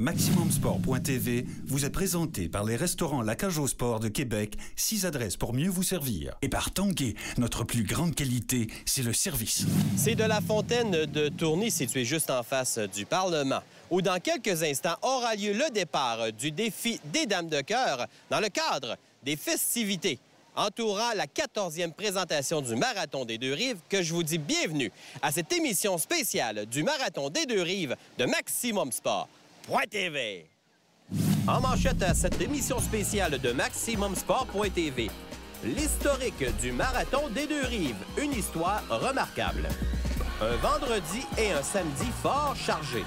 MaximumSport.tv vous est présenté par les restaurants La Cage au Sport de Québec, 6 adresses pour mieux vous servir. Et par Tanguay, notre plus grande qualité, c'est le service. C'est de la fontaine de Tourny, située juste en face du Parlement, où dans quelques instants aura lieu le départ du défi des Dames de cœur dans le cadre des festivités entourant la 14e présentation du Marathon des Deux-Rives, que je vous dis bienvenue à cette émission spéciale du Marathon des Deux-Rives de Maximum Sport.tv. En manchette à cette émission spéciale de Maximum Sport.tv, l'historique du Marathon des Deux-Rives, une histoire remarquable. Un vendredi et un samedi fort chargés.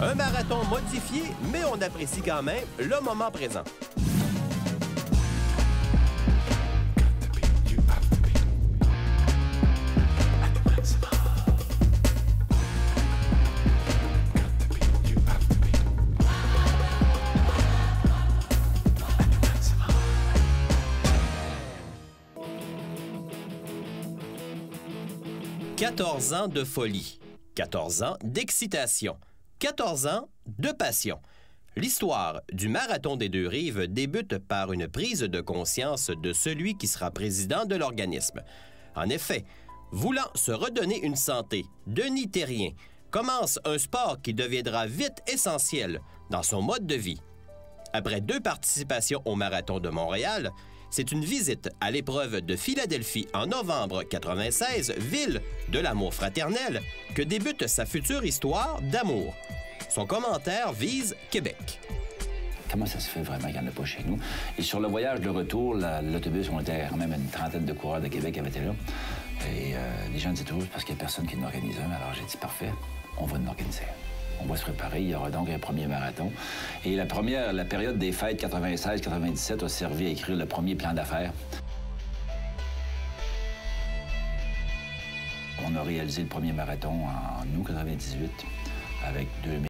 Un marathon modifié, mais on apprécie quand même le moment présent. « 14 ans de folie, 14 ans d'excitation, 14 ans de passion. » L'histoire du Marathon des Deux-Rives débute par une prise de conscience de celui qui sera président de l'organisme. En effet, voulant se redonner une santé, Denis Thérien commence un sport qui deviendra vite essentiel dans son mode de vie. Après 2 participations au Marathon de Montréal, c'est une visite à l'épreuve de Philadelphie en novembre 96, ville de l'amour fraternel, que débute sa future histoire d'amour. Son commentaire vise Québec. Comment ça se fait vraiment qu'il n'y en a pas chez nous? Et sur le voyage de retour, l'autobus, on était quand même une trentaine de coureurs de Québec qui avaient été là. Et les gens disaient toujours, parce qu'il n'y a personne qui en organise un. Alors j'ai dit, parfait, on va en organiser un. On va se préparer. Il y aura donc un premier marathon. Et la période des fêtes 96-97 a servi à écrire le premier plan d'affaires. On a réalisé le premier marathon en août 98 avec 2000.